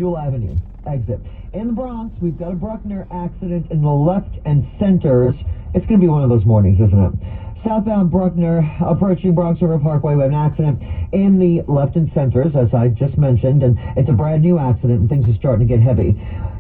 Jewel Avenue exit. In the Bronx, we've got a Bruckner accident in the left and centers. It's going to be one of those mornings, isn't it? Southbound Bruckner, approaching Bronx River Parkway, we have an accident in the left and centers, as I just mentioned, and it's a brand new accident, and things are starting to get heavy.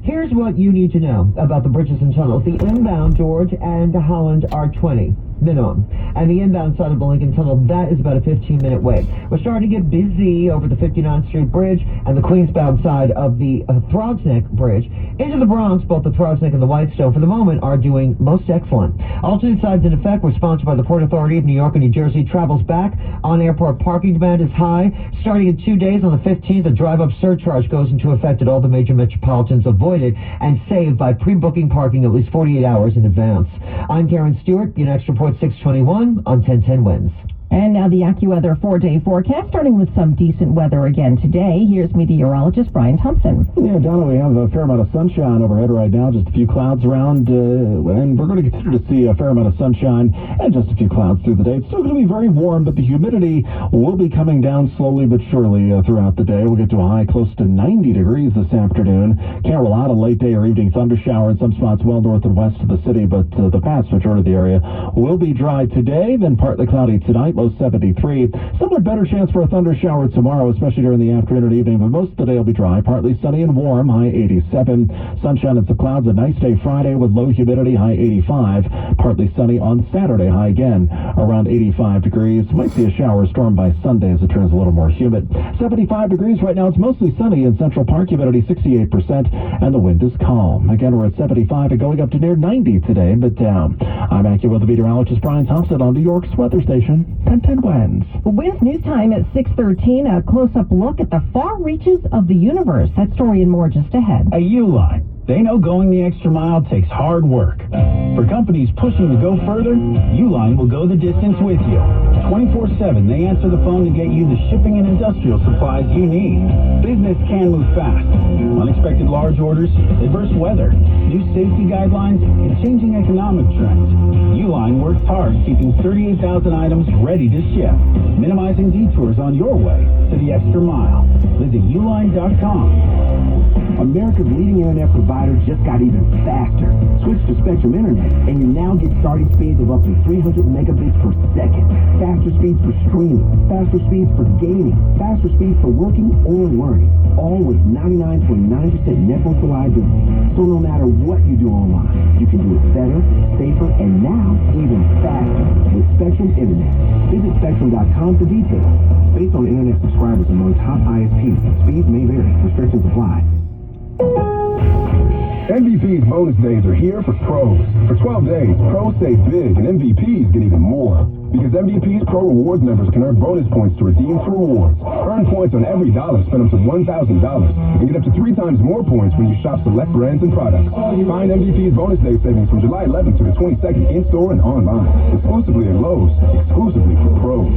Here's what you need to know about the bridges and tunnels. The inbound George and Holland are 20 minimum, and the inbound side of the Lincoln Tunnel, that is about a 15-minute wait. We're starting to get busy over the 59th Street Bridge and the Queensbound side of the Throgs Neck Bridge. Into the Bronx, both the Throgs Neck and the Whitestone, for the moment, are doing most excellent. Alternate sides in effect were sponsored by the Port Authority of New York and New Jersey. Travels back on airport parking demand is high. Starting in 2 days, on the 15th, a drive-up surcharge goes into effect at all the major metropolitans. Avoided and saved by pre-booking parking at least 48 hours in advance. I'm Karen Stewart. Next report 621 on 1010 Wins. And now the AccuWeather 4-day forecast, starting with some decent weather again today. Here's meteorologist Brian Thompson. Yeah, Donna, we have a fair amount of sunshine overhead right now, just a few clouds around, and we're going to continue to see a fair amount of sunshine and just a few clouds through the day. It's still going to be very warm, but the humidity will be coming down slowly but surely throughout the day. We'll get to a high close to 90 degrees this afternoon. Can't rule out a late day or evening thunder shower in some spots well north and west of the city, but the vast majority of the area will be dry today, then partly cloudy tonight. Low 73. Somewhat better chance for a thunder shower tomorrow, especially during the afternoon and evening, but most of the day will be dry, partly sunny and warm, high 87. Sunshine and some clouds. A nice day Friday with low humidity, high 85. Partly sunny on Saturday, high again around 85 degrees. Might see a shower or storm by Sunday as it turns a little more humid. 75 degrees right now. It's mostly sunny in Central Park, humidity 68%, and the wind is calm. Again, we're at 75 and going up to near 90 today, but I'm AccuWeather meteorologist Brian Thompson on New York's weather station. 1010 Winds. Winds news time at 6:13. A close-up look at the far reaches of the universe. That story and more just ahead. A U-Line. They know going the extra mile takes hard work. For companies pushing to go further, U-Line will go the distance with you. 24/7, they answer the phone to get you the shipping and industrial supplies you need. Business can move fast. Unexpected large orders, adverse weather, new safety guidelines, and changing economic trends. U-Line works hard keeping 38,000 items ready to ship, minimizing detours on your way to the extra mile. Visit uline.com. America's leading internet provider just got even faster. Switch to Spectrum Internet, and you now get starting speeds of up to 300 megabits per second. Faster speeds for streaming, faster speeds for gaming, faster speeds for working or learning, all with 99.9% network reliability. So no matter what you do online, you can do it better, safer, and now even faster with Spectrum Internet. Visit Spectrum.com for details. Based on internet subscribers among top ISPs, speeds may vary. Restrictions apply. MVP's bonus days are here for pros. For 12 days, pros save big and MVPs get even more. Because MVP's Pro Rewards members can earn bonus points to redeem for rewards. Earn points on every dollar spent up to $1,000 and get up to 3 times more points when you shop select brands and products. Find MVP's bonus day savings from July 11th to the 22nd in-store and online. Exclusively at Lowe's. Exclusively for pros.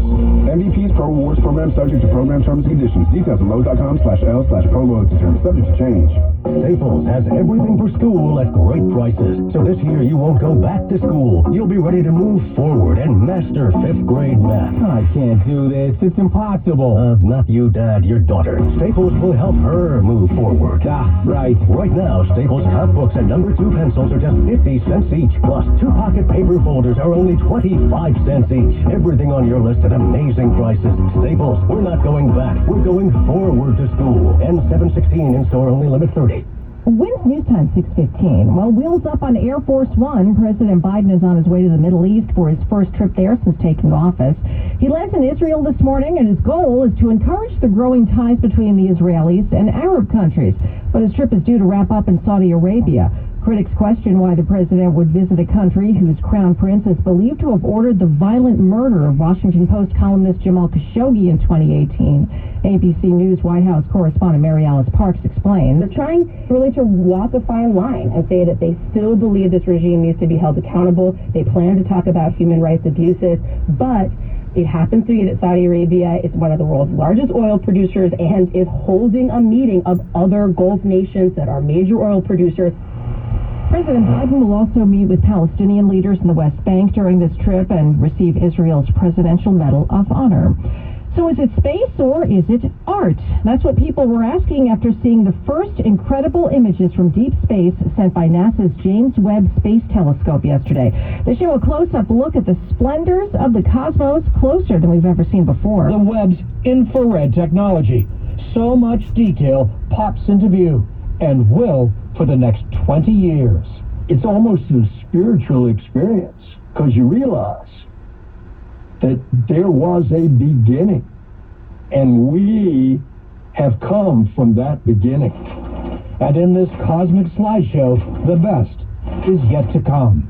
MVP's Pro Rewards program subject to program terms and conditions. Details at Lowe's.com/L/Pro Loyalty terms subject to change. Staples has everything for school at great prices. So this year you won't go back to school. You'll be ready to move forward and master 5th grade math. I can't do this. It's impossible. Not you, Dad, your daughter. Staples will help her move forward. Right. Right now, Staples top books and number 2 pencils are just 50 cents each. Plus, 2 pocket paper folders are only 25 cents each. Everything on your list at amazing prices. Staples, we're not going back. We're going forward to school. N716 in store, only limit 30. Winds news time 6:15. Well, wheels up on Air Force One. President Biden is on his way to the Middle East for his first trip there since taking office. He lands in Israel this morning, and his goal is to encourage the growing ties between the Israelis and Arab countries. But his trip is due to wrap up in Saudi Arabia. Critics question why the president would visit a country whose crown prince is believed to have ordered the violent murder of Washington Post columnist Jamal Khashoggi in 2018. ABC News White House correspondent Mary Alice Parks explains. They're trying really to walk a fine line and say that they still believe this regime needs to be held accountable. They plan to talk about human rights abuses, but it happens to be that Saudi Arabia is one of the world's largest oil producers and is holding a meeting of other Gulf nations that are major oil producers. President Biden will also meet with Palestinian leaders in the West Bank during this trip and receive Israel's Presidential Medal of Honor. So is it space or is it art? That's what people were asking after seeing the first incredible images from deep space sent by NASA's James Webb Space Telescope yesterday. They show a close-up look at the splendors of the cosmos closer than we've ever seen before. The Webb's infrared technology. So much detail pops into view and will for the next 20 years. It's almost a spiritual experience because you realize that there was a beginning, and we have come from that beginning. And in this cosmic slideshow, the best is yet to come.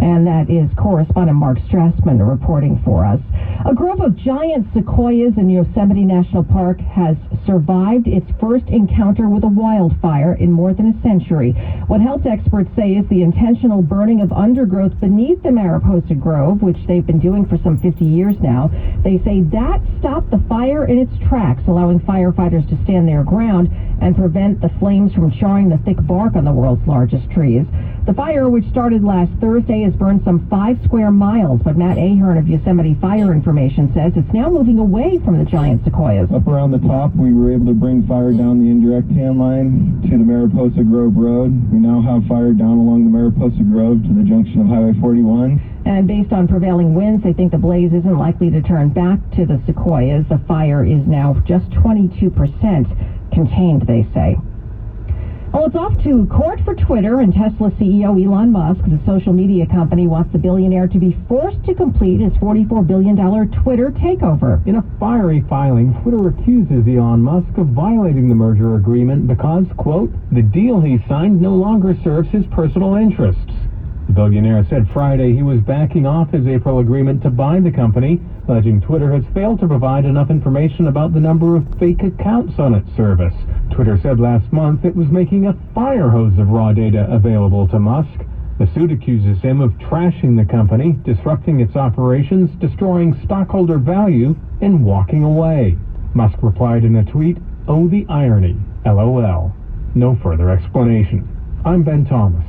And that is correspondent Mark Strassman reporting for us. A grove of giant sequoias in Yosemite National Park has survived its first encounter with a wildfire in more than a century. What health experts say is the intentional burning of undergrowth beneath the Mariposa Grove, which they've been doing for some 50 years now. They say that stopped the fire in its tracks, allowing firefighters to stand their ground and prevent the flames from charring the thick bark on the world's largest trees. The fire, which started last Thursday, has burned some 5 square miles, but Matt Ahern of Yosemite Fire Information says it's now moving away from the giant sequoias. Up around the top, we were able to bring fire down the indirect tan line to the Mariposa Grove Road. We now have fire down along the Mariposa Grove to the junction of Highway 41. And based on prevailing winds, they think the blaze isn't likely to turn back to the sequoias. The fire is now just 22% contained, they say. Well, it's off to court for Twitter, and Tesla CEO Elon Musk, the social media company, wants the billionaire to be forced to complete his $44 billion Twitter takeover. In a fiery filing, Twitter accuses Elon Musk of violating the merger agreement because, quote, the deal he signed no longer serves his personal interests. The billionaire said Friday he was backing off his April agreement to buy the company, alleging Twitter has failed to provide enough information about the number of fake accounts on its service. Twitter said last month it was making a fire hose of raw data available to Musk. The suit accuses him of trashing the company, disrupting its operations, destroying stockholder value, and walking away. Musk replied in a tweet, "Oh, the irony, LOL. No further explanation." I'm Ben Thomas.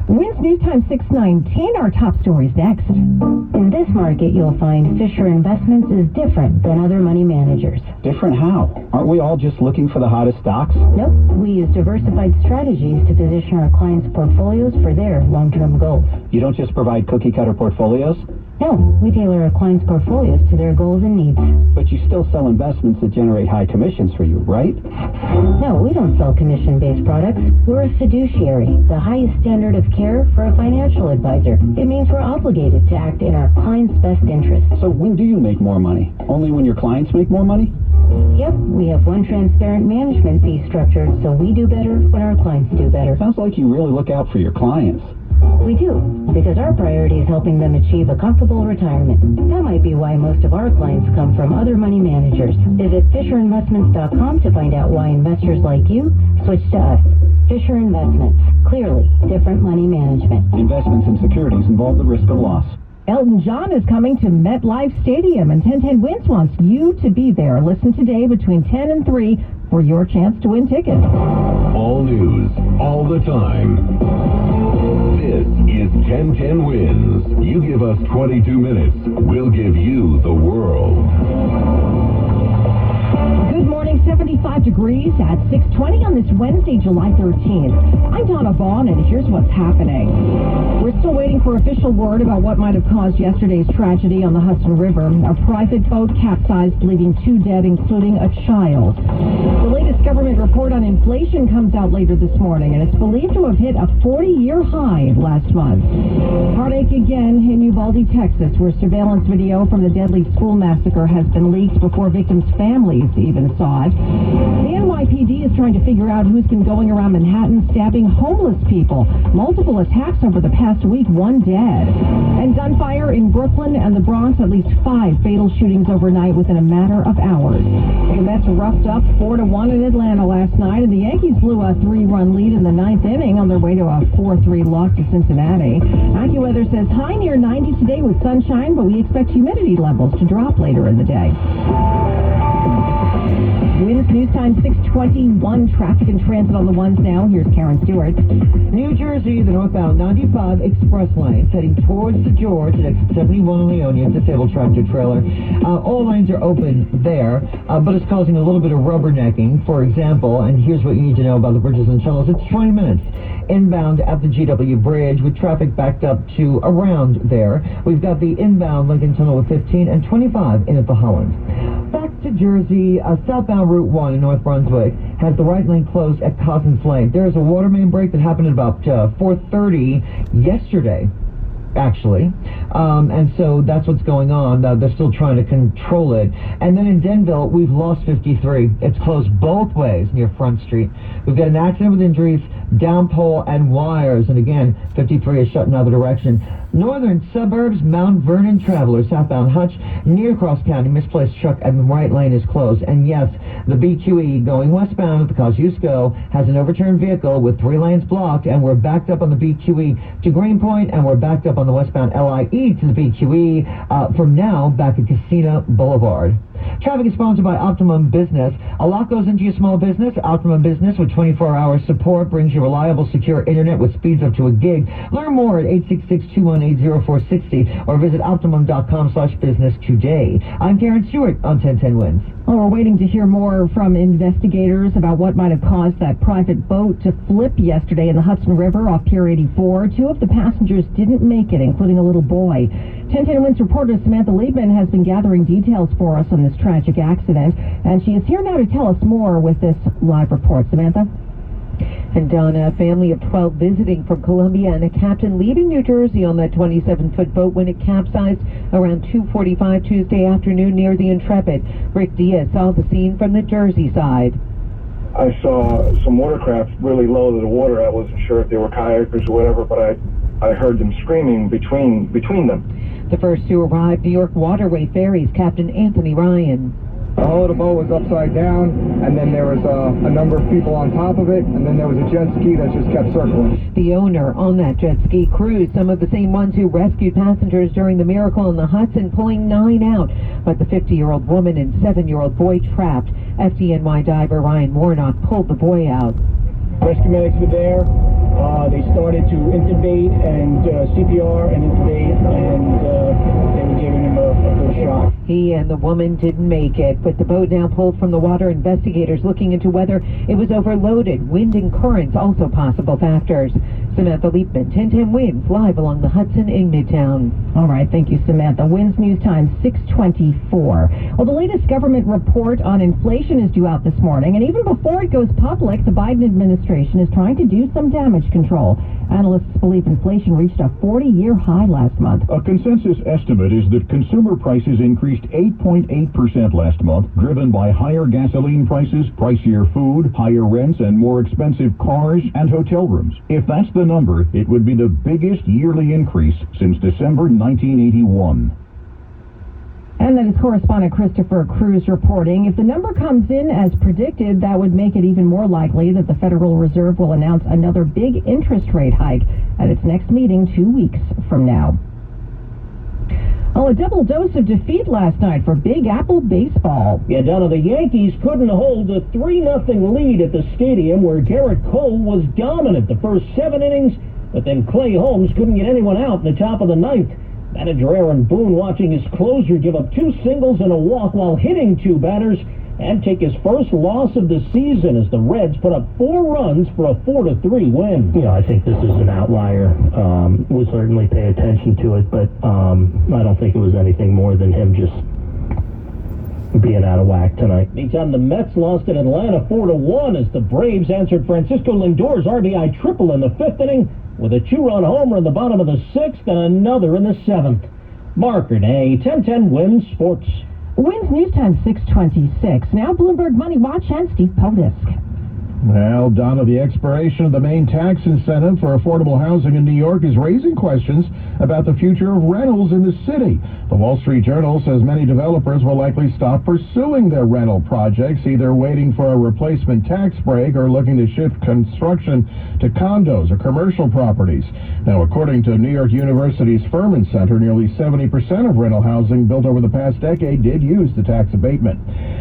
Winds News Time 619, our top stories next. In this market, you'll find Fisher Investments is different than other money managers. Different how? Aren't we all just looking for the hottest stocks? Nope. We use diversified strategies to position our clients' portfolios for their long-term goals. You don't just provide cookie-cutter portfolios? No, we tailor our clients' portfolios to their goals and needs. But you still sell investments that generate high commissions for you, right? No, we don't sell commission-based products. We're a fiduciary, the highest standard of care for a financial advisor. It means we're obligated to act in our clients' best interest. So when do you make more money? Only when your clients make more money? Yep, we have one transparent management fee structured, so we do better when our clients do better. Sounds like you really look out for your clients. We do, because our priority is helping them achieve a comfortable retirement. That might be why most of our clients come from other money managers. Visit FisherInvestments.com to find out why investors like you switch to us. Fisher Investments. Clearly, different money management. Investments in securities involve the risk of loss. Elton John is coming to MetLife Stadium, and 1010 Wins wants you to be there. Listen today between 10 and 3 for your chance to win tickets. All news, all the time. This is 1010 Wins. You give us 22 minutes, we'll give you the world. Good morning, 75 degrees at 6:20 on this Wednesday, July 13th. I'm Donna Vaughn, and here's what's happening. We're still waiting for official word about what might have caused yesterday's tragedy on the Hudson River. A private boat capsized, leaving 2 dead, including a child. The latest government report on inflation comes out later this morning, and it's believed to have hit a 40-year high last month. Heartache again in Uvalde, Texas, where surveillance video from the deadly school massacre has been leaked before victims' families even saw it. The NYPD is trying to figure out who's been going around Manhattan stabbing homeless people. Multiple attacks over the past week, 1 dead. And gunfire in Brooklyn and the Bronx, at least 5 fatal shootings overnight within a matter of hours. The Mets roughed up 4-1 in Atlanta last night, and the Yankees blew a 3-run lead in the 9th inning on their way to a 4-3 loss to Cincinnati. AccuWeather says high near 90 today with sunshine, but we expect humidity levels to drop later in the day. Winds News Time 6:21. Traffic and transit on the ones now. Here's Karen Stewart. New Jersey, the northbound 95 express lane heading towards the George at exit 71 on Leonia, disabled tractor trailer. All lanes are open there, but it's causing a little bit of rubbernecking, for example, and here's what you need to know about the bridges and tunnels. It's 20 minutes inbound at the GW Bridge with traffic backed up to around there. We've got the inbound Lincoln Tunnel with 15 and 25 in at the Holland. Back to Jersey, southbound Route 1 in North Brunswick has the right lane closed at Cozzens Lane. There's a water main break that happened at about 4:30 yesterday, actually, and so that's what's going on. They're still trying to control it. And then in Denville, we've lost 53. It's closed both ways near Front Street. We've got an accident with injuries, down pole and wires, and again, 53 is shut in other direction. Northern suburbs, Mount Vernon Traveler, southbound Hutch, near Cross County, misplaced truck and the right lane is closed. And yes, the BQE going westbound at the Kosciuszko has an overturned vehicle with 3 lanes blocked, and we're backed up on the BQE to Greenpoint, and we're backed up on the westbound LIE to the BQE from now back at Casino Boulevard. Traffic is sponsored by Optimum Business. A lot goes into your small business. Optimum Business with 24-hour support brings you reliable, secure internet with speeds up to a gig. Learn more at 866-218-0460 or visit optimum.com/business today. I'm Karen Stewart on 1010 Wins. Well, we're waiting to hear more from investigators about what might have caused that private boat to flip yesterday in the Hudson River off Pier 84. 2 of the passengers didn't make it, including a little boy. 1010 Wins reporter Samantha Liebman has been gathering details for us on this tragic accident, and she is here now to tell us more with this live report. Samantha? And Donna, a family of 12 visiting from Columbia and a captain leaving New Jersey on that 27-foot boat when it capsized around 2:45 Tuesday afternoon near the Intrepid. Rick Diaz saw the scene from the Jersey side. I saw some watercraft really low to the water. I wasn't sure if they were kayakers or whatever, but I heard them screaming between them. The first to arrive, New York Waterway Ferries Captain Anthony Ryan. Oh, the boat was upside down, and then there was a number of people on top of it, and then there was a jet ski that just kept circling. The owner on that jet ski cruise, some of the same ones who rescued passengers during the miracle on the Hudson, pulling 9 out, but the 50-year-old woman and 7-year-old boy trapped. FDNY diver Ryan Warnock pulled the boy out. Rescue medics were there. They started to intubate and CPR and intubate, and they were giving him a good shot. He and the woman didn't make it. With the boat now pulled from the water, investigators looking into whether it was overloaded. Wind and currents also possible factors. Samantha Liebman, 1010 Winds, live along the Hudson in Midtown. All right, thank you, Samantha. Winds News Time 6:24. Well, the latest government report on inflation is due out this morning, and even before it goes public, the Biden administration is trying to do some damage control. Analysts believe inflation reached a 40-year high last month. A consensus estimate is that consumer prices increased 8.8% last month, driven by higher gasoline prices, pricier food, higher rents, and more expensive cars and hotel rooms. If that's the number, it would be the biggest yearly increase since December 1981. And that is correspondent Christopher Cruz reporting. If the number comes in as predicted, that would make it even more likely that the Federal Reserve will announce another big interest rate hike at its next meeting 2 weeks from now. Oh, a double dose of defeat last night for Big Apple baseball. Yeah, Donna, the Yankees couldn't hold a 3-0 lead at the stadium where Garrett Cole was dominant the first 7 innings, but then Clay Holmes couldn't get anyone out in the top of the 9th. Manager Aaron Boone watching his closer give up 2 singles and a walk while hitting 2 batters and take his first loss of the season as the Reds put up 4 runs for a 4-3 win. You know, I think this is an outlier. We'll certainly pay attention to it, but I don't think it was anything more than him just being out of whack tonight. Meantime, the Mets lost in Atlanta 4-1 as the Braves answered Francisco Lindor's RBI triple in the 5th inning with a 2-run homer in the bottom of the 6th and another in the 7th. Marker Day, 1010 Wins Sports. Winds News Time 6:26. Now Bloomberg Money Watch and Steve Potisk. Well, Donna, the expiration of the main tax incentive for affordable housing in New York is raising questions about the future of rentals in the city. The Wall Street Journal says many developers will likely stop pursuing their rental projects, either waiting for a replacement tax break or looking to shift construction to condos or commercial properties. Now, according to New York University's Furman Center, nearly 70% of rental housing built over the past decade did use the tax abatement.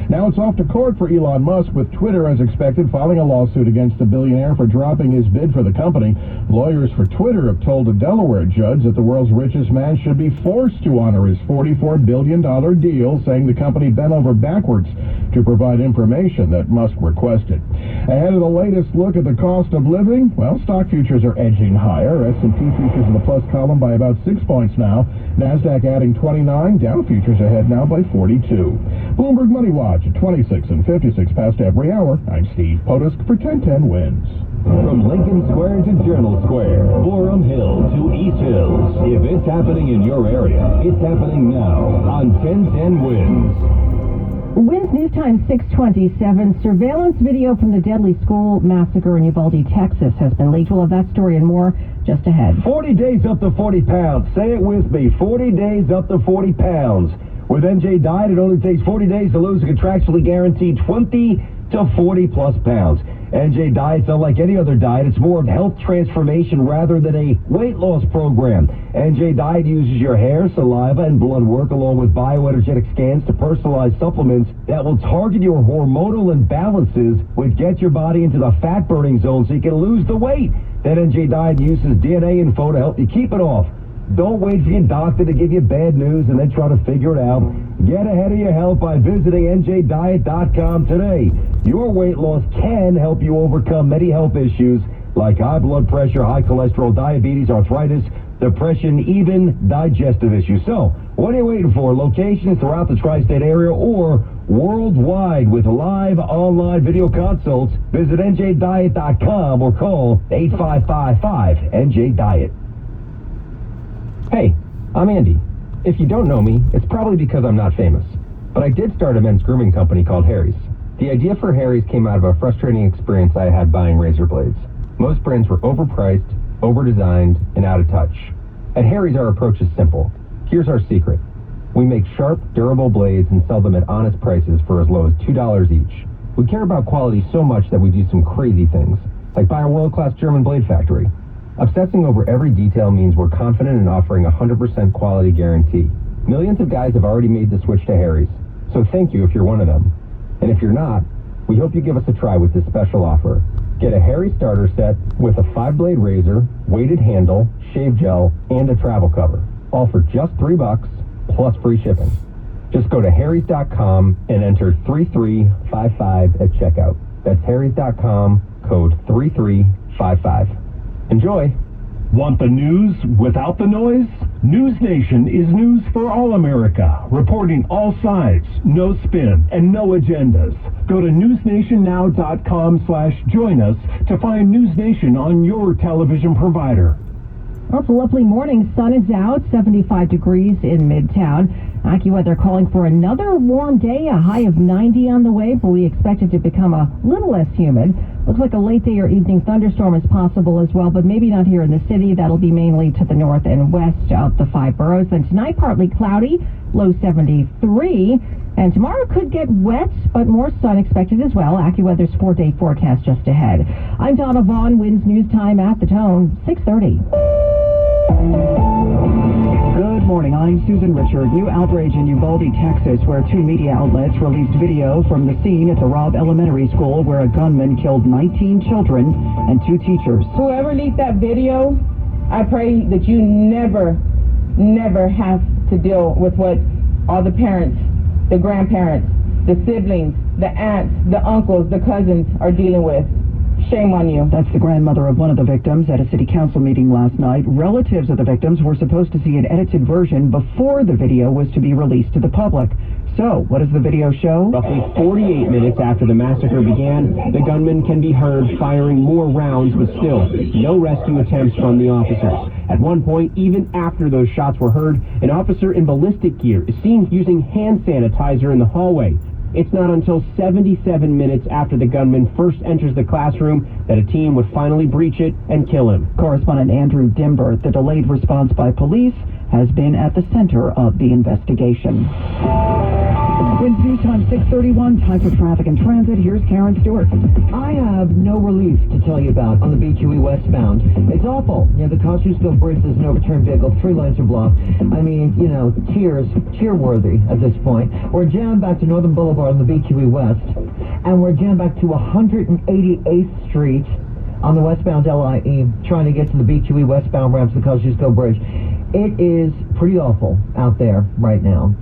Now it's off to court for Elon Musk, with Twitter, as expected, filing a lawsuit against the billionaire for dropping his bid for the company. Lawyers for Twitter have told a Delaware judge that the world's richest man should be forced to honor his $44 billion deal, saying the company bent over backwards to provide information that Musk requested. Ahead of the latest look at the cost of living, well, stock futures are edging higher. S&P futures in the plus column by about 6 points now. NASDAQ adding 29. Dow futures ahead now by 42. Bloomberg Money Watch at 26 and 56 past every hour. I'm Steve Potusk for 1010 Wins. From Lincoln Square to Journal Square, Borum Hill to East Hills. If it's happening in your area, it's happening now on 1010 Wins. Wins News Time 6:27. Surveillance video from the deadly school massacre in Uvalde, Texas has been leaked. We'll have that story and more just ahead. 40 days up to 40 pounds. Say it with me. 40 days up to 40 pounds. With NJ Diet, it only takes 40 days to lose a contractually guaranteed 20 to 40 plus pounds. NJ Diet's not like any other diet. It's more of health transformation rather than a weight loss program. NJ Diet uses your hair, saliva, and blood work along with bioenergetic scans to personalize supplements that will target your hormonal imbalances, which get your body into the fat-burning zone so you can lose the weight. Then NJ Diet uses DNA info to help you keep it off. Don't wait for your doctor to give you bad news and then try to figure it out. Get ahead of your health by visiting njdiet.com today. Your weight loss can help you overcome many health issues like high blood pressure, high cholesterol, diabetes, arthritis, depression, even digestive issues. So, what are you waiting for? Locations throughout the tri-state area or worldwide with live online video consults. Visit njdiet.com or call 8555-NJ-DIET. Hey, I'm Andy. If you don't know me, it's probably because I'm not famous. But I did start a men's grooming company called Harry's. The idea for Harry's came out of a frustrating experience I had buying razor blades. Most brands were overpriced, overdesigned, and out of touch. At Harry's, our approach is simple. Here's our secret. We make sharp, durable blades and sell them at honest prices for as low as $2 each. We care about quality so much that we do some crazy things, like buy a world-class German blade factory. Obsessing over every detail means we're confident in offering a 100% quality guarantee. Millions of guys have already made the switch to Harry's, so thank you if you're one of them. And if you're not, we hope you give us a try with this special offer. Get a Harry starter set with a 5-blade razor, weighted handle, shave gel, and a travel cover. All for just $3 plus free shipping. Just go to harrys.com and enter 3355 at checkout. That's harrys.com, code 3355. Enjoy. Want the news without the noise? News Nation is news for all America, reporting all sides, no spin, and no agendas. Go to newsnationnow.com/join us to find News Nation on your television provider. Well, it's a lovely morning. Sun is out, 75 degrees in Midtown. AccuWeather calling for another warm day, a high of 90 on the way, but we expect it to become a little less humid. Looks like a late day or evening thunderstorm is possible as well, but maybe not here in the city. That'll be mainly to the north and west of the 5 boroughs. Then tonight, partly cloudy, low 73. And tomorrow could get wet, but more sun expected as well. AccuWeather's 4-day forecast just ahead. I'm Donna Vaughn, Wins News Time at the Tone, 6:30. Good morning. I'm Susan Richard. New outrage in Uvalde, Texas, where 2 media outlets released video from the scene at the Robb Elementary School where a gunman killed 19 children and 2 teachers. Whoever leaked that video, I pray that you never have to deal with what all the parents, the grandparents, the siblings, the aunts, the uncles, the cousins are dealing with. Shame on you. That's the grandmother of one of the victims at a city council meeting last night. Relatives of the victims were supposed to see an edited version before the video was to be released to the public. So, what does the video show? Roughly 48 minutes after the massacre began, the gunman can be heard firing more rounds, but still, no rescue attempts from the officers. At one point, even after those shots were heard, an officer in ballistic gear is seen using hand sanitizer in the hallway. It's not until 77 minutes after the gunman first enters the classroom that a team would finally breach it and kill him. Correspondent Andrew Dimber, the delayed response by police has been at the center of the investigation. Winds News Time 6:31, time for traffic and transit. Here's Karen Stewart. I have no relief to tell you about on the BQE westbound. It's awful. The Kosciuszko Bridge, there's an overturned vehicle, 3 lanes are blocked. I mean, tear-worthy at this point. We're jammed back to Northern Boulevard on the BQE West, and we're jammed back to 188th Street on the westbound LIE, trying to get to the BQE westbound ramps of the Kosciuszko Bridge. It is pretty awful out there right now.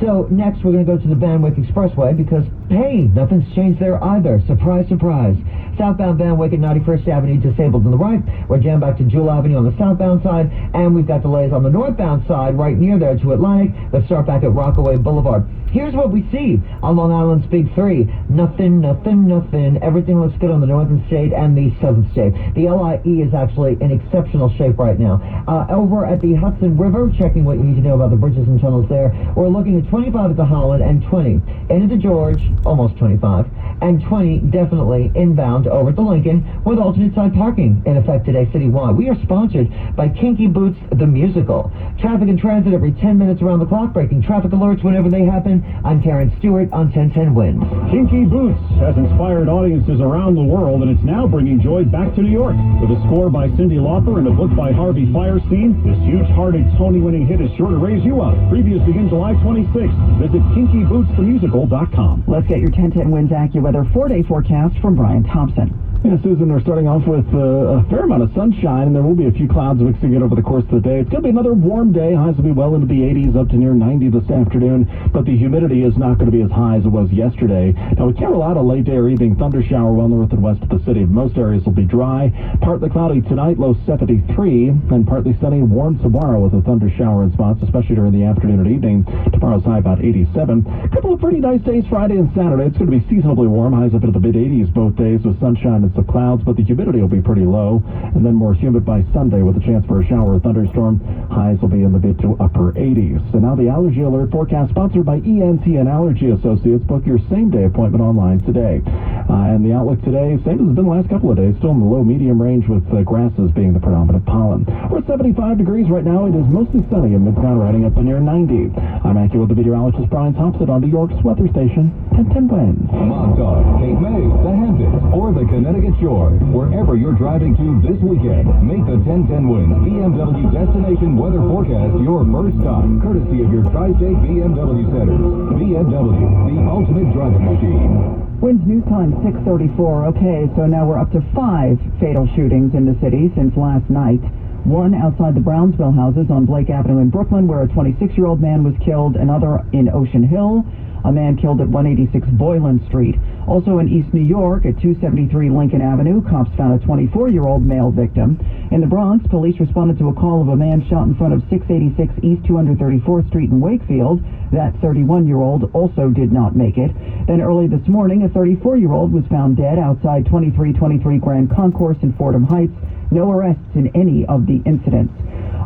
So next we're going to go to the Van Wyck Expressway because, hey, nothing's changed there either. Surprise, surprise. Southbound Van Wyck at 91st Avenue disabled on the right. We're jammed back to Jewel Avenue on the southbound side, and we've got delays on the northbound side right near there to Atlantic. Let's start back at Rockaway Boulevard. Here's what we see on Long Island's Big Three. Nothing. Everything looks good on the northern state and the southern state. The LIE is actually in exceptional shape right now. Over at the Hudson River, checking what you need to know about the bridges and tunnels there, we're looking at 25 at the Holland and 20 into the George, almost 25, and 20 definitely inbound over at the Lincoln with alternate side parking in effect today citywide. We are sponsored by Kinky Boots the Musical. Traffic and transit every 10 minutes around the clock, breaking traffic alerts whenever they happen. I'm Karen Stewart on 1010 Winds. Kinky Boots has inspired audiences around the world, and it's now bringing joy back to New York. With a score by Cyndi Lauper and a book by Harvey Fierstein, this huge-hearted Tony-winning hit is sure to raise you up. Previews begin July 26th. Visit KinkyBootsTheMusical.com. Let's get your 1010 Winds AccuWeather 4-day forecast from Brian Thompson. Yeah, Susan, we're starting off with a fair amount of sunshine, and there will be a few clouds mixing in over the course of the day. It's going to be another warm day. Highs will be well into the 80s, up to near 90 this afternoon, but the humidity is not going to be as high as it was yesterday. Now, we can't rule out a late day or evening thunder shower well north and west of the city. Most areas will be dry. Partly cloudy tonight, low 73, and partly sunny, warm tomorrow with a thunder shower in spots, especially during the afternoon and evening. Tomorrow's high about 87. A couple of pretty nice days Friday and Saturday. It's going to be seasonably warm, highs up into the mid-80s both days with sunshine and some clouds, but the humidity will be pretty low, and then more humid by Sunday with a chance for a shower or thunderstorm. Highs will be in the mid to upper 80s. And now the Allergy Alert forecast sponsored by ENT and Allergy Associates. Book your same-day appointment online today. And the outlook today, same as it's been the last couple of days, still in the low-medium range with grasses being the predominant pollen. We're at 75 degrees right now. It is mostly sunny in Midtown, riding up to near 90. I'm AccuWeather meteorologist Brian Thompson on New York's weather station, 1010 Winds. Montauk, Cape May, the Hamptons, or the Connecticut Shore. Wherever you're driving to this weekend, make the 1010 Winds BMW Destination Weather Forecast your first stop, courtesy of your Tri-State BMW Centers. BMW, the ultimate driving machine. Winds News Time 6:34. Okay, so now we're up to 5 fatal shootings in the city since last night. One outside the Brownsville houses on Blake Avenue in Brooklyn, where a 26-year-old man was killed. Another in Ocean Hill. A man killed at 186 Boylan Street. Also in East New York at 273 Lincoln Avenue, cops found a 24-year-old male victim. In the Bronx, police responded to a call of a man shot in front of 686 East 234th Street in Wakefield. That 31-year-old also did not make it. Then early this morning, a 34-year-old was found dead outside 2323 Grand Concourse in Fordham Heights. No arrests in any of the incidents.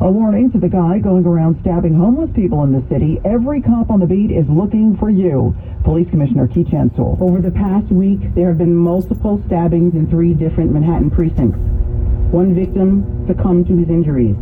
A warning to the guy going around stabbing homeless people in the city. Every cop on the beat is looking for you. Police Commissioner Keith Chansel. Over the past week, there have been multiple stabbings in 3 different Manhattan precincts. One victim succumbed to his injuries.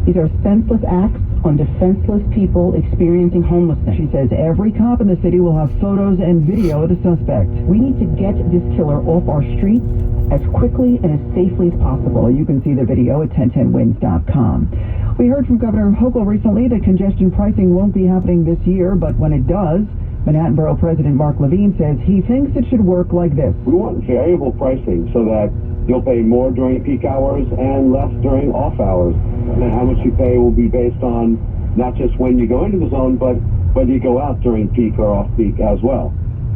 These are senseless acts on defenseless people experiencing homelessness. She says every cop in the city will have photos and video of the suspect. We need to get this killer off our streets as quickly and as safely as possible. Well, you can see the video at 1010winds.com. We heard from Governor Hochul recently that congestion pricing won't be happening this year, but when it does, Manhattan Borough President Mark Levine says he thinks it should work like this. We want variable pricing so that you'll pay more during peak hours and less during off hours. And how much you pay will be based on not just when you go into the zone, but whether you go out during peak or off peak as well.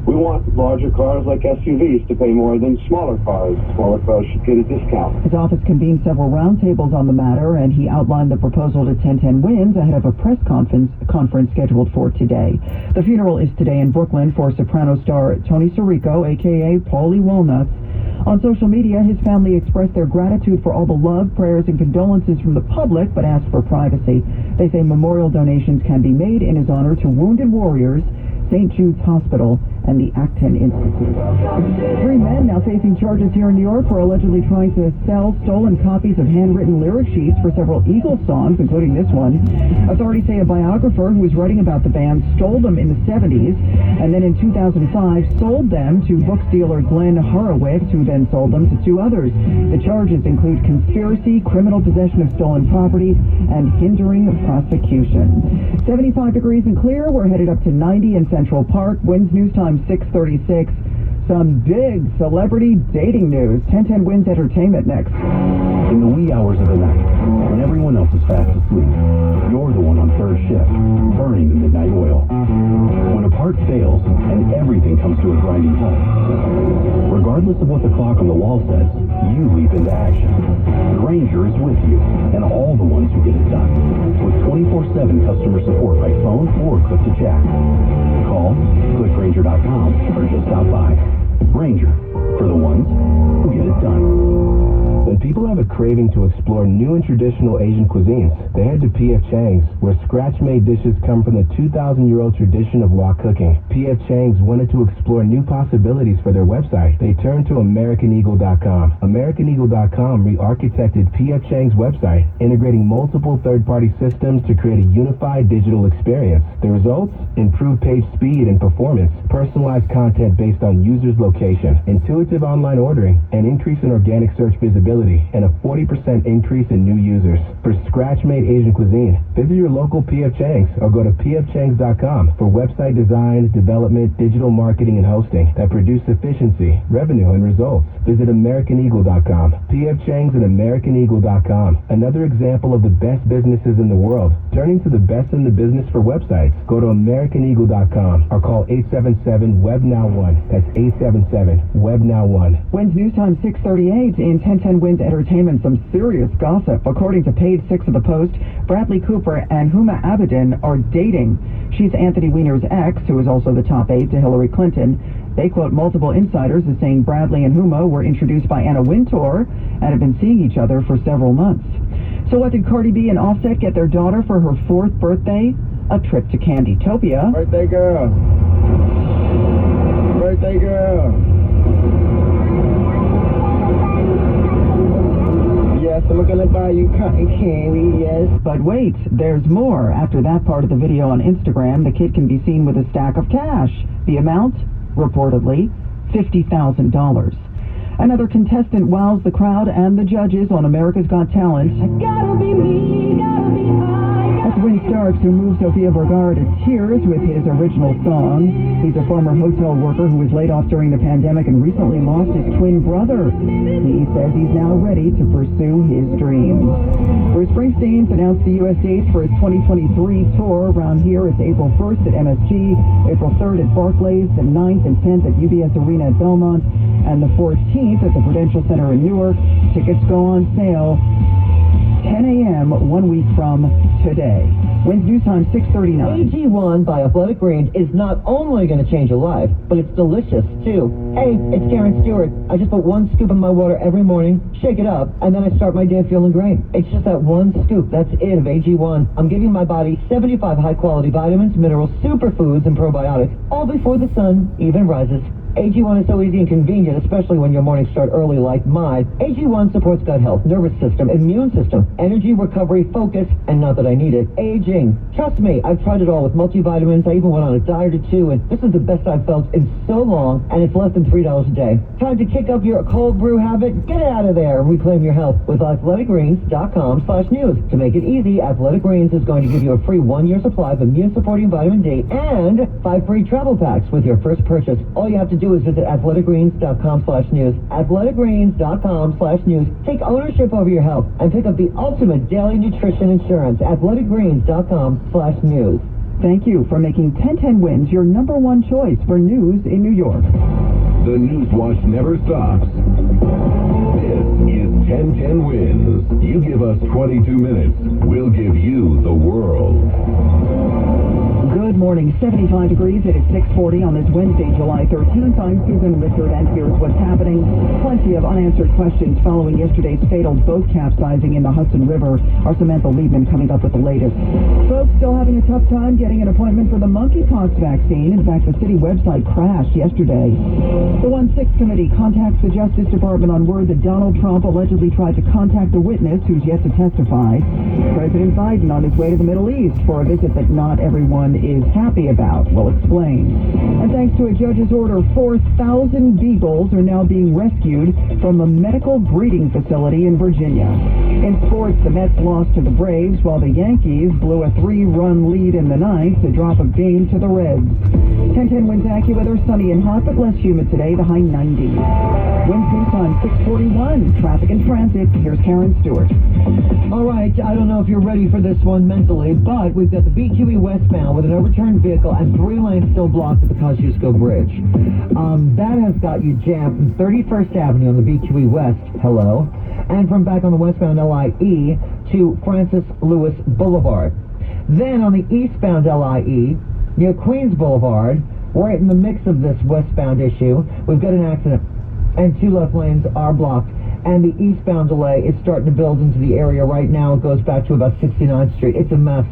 We want larger cars like SUVs to pay more than smaller cars. Smaller cars should get a discount. His office convened several roundtables on the matter, and he outlined the proposal to 1010 Winds ahead of a press conference scheduled for today. The funeral is today in Brooklyn for soprano star Tony Sirico, a.k.a. Paulie Walnuts. On social media, his family expressed their gratitude for all the love, prayers, and condolences from the public, but asked for privacy. They say memorial donations can be made in his honor to wounded warriors St. Jude's Hospital, and the Acton Institute. 3 men now facing charges here in New York for allegedly trying to sell stolen copies of handwritten lyric sheets for several Eagles songs, including this one. Authorities say a biographer who was writing about the band stole them in the 70s, and then in 2005 sold them to book dealer Glenn Horowitz, who then sold them to 2 others. The charges include conspiracy, criminal possession of stolen property, and hindering prosecution. 75 degrees and clear. We're headed up to 90 in Central Park. Winds news time 6:36. Some big celebrity dating news. 1010 Winds Entertainment next. In the wee hours of the night, when everyone else is fast asleep, you're the one on third shift, burning the midnight oil. When a part fails and everything comes to a grinding halt, regardless of what the clock on the wall says, you leap into action. Granger is with you, and all the ones who get it done. With 24/7 customer support by phone or click to chat. Call, click Granger.com, or just stop by. Granger, for the ones who get it done. When people have a craving to explore new and traditional Asian cuisines, they head to P.F. Chang's, where scratch-made dishes come from the 2,000-year-old tradition of wok cooking. P.F. Chang's wanted to explore new possibilities for their website. They turned to AmericanEagle.com. AmericanEagle.com re-architected P.F. Chang's website, integrating multiple third-party systems to create a unified digital experience. The results? Improved page speed and performance, personalized content based on users' location, intuitive online ordering, an increase in organic search visibility, and a 40% increase in new users. For scratch-made Asian cuisine, visit your local P.F. Chang's or go to pfchangs.com for website design, development, digital marketing, and hosting that produce efficiency, revenue, and results. Visit AmericanEagle.com. P.F. Chang's and AmericanEagle.com. Another example of the best businesses in the world, turning to the best in the business for websites. Go to AmericanEagle.com or call 877-WEB-NOW1. That's 877-WEB-NOW1. Winds news time 6:38 in 1010 Winds Entertainment. Some serious gossip. According to page 6 of the Post, Bradley Cooper and Huma Abedin are dating. She's Anthony Weiner's ex, who is also the top aide to Hillary Clinton. They quote multiple insiders as saying Bradley and Huma were introduced by Anna Wintour and have been seeing each other for several months. So what did Cardi B and Offset get their daughter for her 4th birthday? A trip to Candytopia. Birthday girl. Birthday girl. Yes, I'm gonna buy you cotton candy, yes. But wait, there's more. After that part of the video on Instagram, the kid can be seen with a stack of cash. The amount? Reportedly, $50,000. Another contestant wows the crowd and the judges on America's Got Talent. I gotta be me, gotta be I. That's Win Starks, who moved Sofia Vergara to tears with his original song. He's a former hotel worker who was laid off during the pandemic and recently lost his twin brother. He says he's now ready to pursue his dreams. Bruce Springsteen's announced the U.S. dates for his 2023 tour. Around here, it's April 1st at MSG, April 3rd at Barclays, the 9th and 10th at UBS Arena at Belmont, and the 14th at the Prudential Center in Newark. Tickets go on sale 10 a.m. 1 week from today. Winds news time 6:39. AG1 by Athletic Greens is not only going to change your life, but it's delicious too. Hey, it's Karen Stewart. I just put 1 scoop in my water every morning, shake it up, and then I start my day feeling great. It's just that 1 scoop. That's it of AG1. I'm giving my body 75 high-quality vitamins, minerals, superfoods, and probiotics, all before the sun even rises. AG1 is so easy and convenient, especially when your mornings start early like mine. AG1 supports gut health, nervous system, immune system, energy, recovery, focus, and not that I need it, aging. Trust me, I've tried it all with multivitamins. I even went on a diet or 2, and this is the best I've felt in so long, and it's less than $3 a day. Time to kick up your cold brew habit? Get it out of there and reclaim your health with athleticgreens.com/news. To make it easy, Athletic Greens is going to give you a free 1-year supply of immune-supporting vitamin D and 5 free travel packs with your first purchase. All you have to do is visit athleticgreens.com/news. athleticgreens.com/news. Take ownership over your health and pick up the ultimate daily nutrition insurance. athleticgreens.com/news. Thank you for making 1010 Winds your #1 choice for news in New York. The News Watch never stops. This is 1010 Winds. You give us 22 minutes, we'll give you the world. Good Good morning. 75 degrees. It is 6:40 on this Wednesday, July 13th. I'm Susan Richard, and here's what's happening. Plenty of unanswered questions following yesterday's fatal boat capsizing in the Hudson River. Our Samantha Liebman coming up with the latest. Folks still having a tough time getting an appointment for the monkeypox vaccine. In fact, the city website crashed yesterday. The 1-6 committee contacts the Justice Department on word that Donald Trump allegedly tried to contact a witness who's yet to testify. President Biden on his way to the Middle East for a visit that not everyone is happy about. We'll explain. And thanks to a judge's order, 4,000 beagles are now being rescued from a medical breeding facility in Virginia. In sports, the Mets lost to the Braves, while the Yankees blew a 3-run lead in the ninth to drop a game to the Reds. 10-10 winds AccuWeather, sunny and hot, but less humid today, the high 90. Wind speed time 641. Traffic and transit. Here's Karen Stewart. All right, I don't know if you're ready for this one mentally, but we've got the BQE westbound with an overturned vehicle and 3 lanes still blocked at the Kosciuszko Bridge. That has got you jammed from 31st Avenue on the BQE West, hello, and from back on the westbound LIE to Francis Lewis Boulevard. Then on the eastbound LIE, near Queens Boulevard, right in the mix of this westbound issue, we've got an accident, and 2 left lanes are blocked. And the eastbound delay is starting to build into the area right now. It goes back to about 69th Street. It's a mess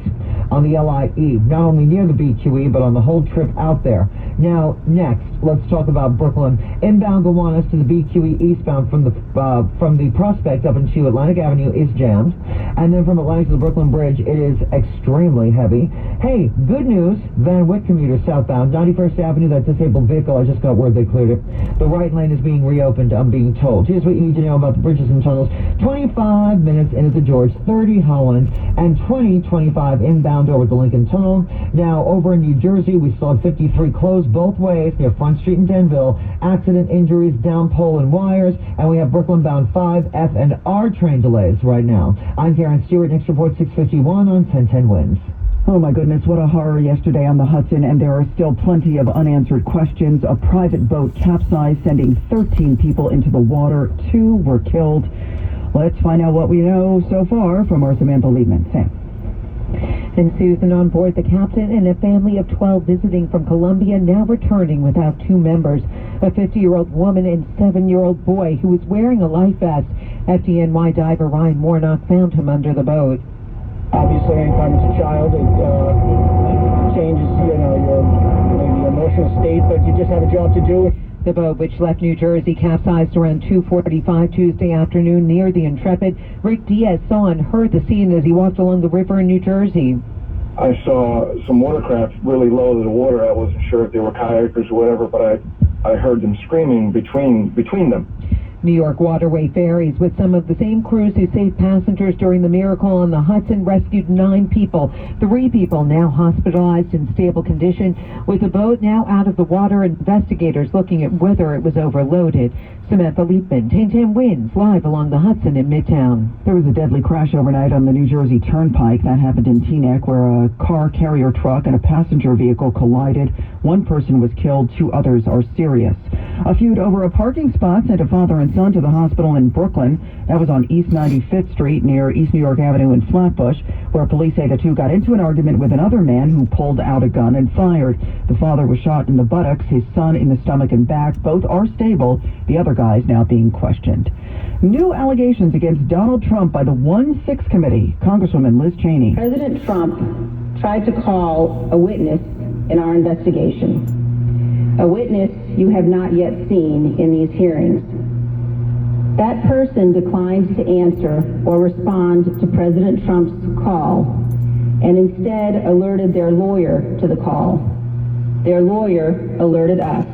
on the LIE, not only near the BQE, but on the whole trip out there. Now, next, let's talk about Brooklyn. Inbound Gowanus to the BQE eastbound from the Prospect up into Atlantic Avenue is jammed. And then from Atlantic to the Brooklyn Bridge, it is extremely heavy. Hey, good news, Van Wyck commuter southbound, 91st Avenue, that disabled vehicle, I just got word they cleared it. The right lane is being reopened, I'm being told. Here's what you need to know about the bridges and tunnels. 25 minutes into the George, 30 Holland, and 20-25 inbound over the Lincoln Tunnel. Now, over in New Jersey, we still have 53 closed both ways near Front Street in Denville. Accident, injuries, down pole and wires, and we have Brooklyn-bound 5, F, and R train delays right now. I'm Karen Stewart. Next report, 6:51 on 1010 Winds. Oh my goodness, what a horror yesterday on the Hudson, and there are still plenty of unanswered questions. A private boat capsized, sending 13 people into the water. 2 were killed. Let's find out what we know so far from our Samantha Liebman. Sam. And Susan, on board the captain and a family of 12 visiting from Colombia, now returning without 2 members, a 50-year-old woman and 7-year-old boy who was wearing a life vest. FDNY diver Ryan Warnock found him under the boat. Obviously, anytime it's a child, it changes, your maybe emotional state, but you just have a job to do. The boat, which left New Jersey, capsized around 2:45 Tuesday afternoon near the Intrepid. Rick Diaz saw and heard the scene as he walked along the river in New Jersey. I saw some watercraft really low to the water. I wasn't sure if they were kayakers or whatever, but I heard them screaming between them. New York Waterway Ferries, with some of the same crews who saved passengers during the miracle on the Hudson, rescued 9 people. 3 people now hospitalized in stable condition. With the boat now out of the water, investigators looking at whether it was overloaded. Samantha Liebman, 1010 Winds, live along the Hudson in Midtown. There was a deadly crash overnight on the New Jersey Turnpike. That happened in Teaneck, where a car carrier truck and a passenger vehicle collided. 1 person was killed, 2 others are serious. A feud over a parking spot sent a father and son to the hospital in Brooklyn. That was on East 95th Street near East New York Avenue in Flatbush, where police say the 2 got into an argument with another man who pulled out a gun and fired. The father was shot in the buttocks, his son in the stomach and back. Both are stable. The other guy is now being questioned. New allegations against Donald Trump by the 1-6 committee. Congresswoman Liz Cheney. President Trump tried to call a witness in our investigation. A witness you have not yet seen in these hearings. That person declined to answer or respond to President Trump's call and instead alerted their lawyer to the call. Their lawyer alerted us.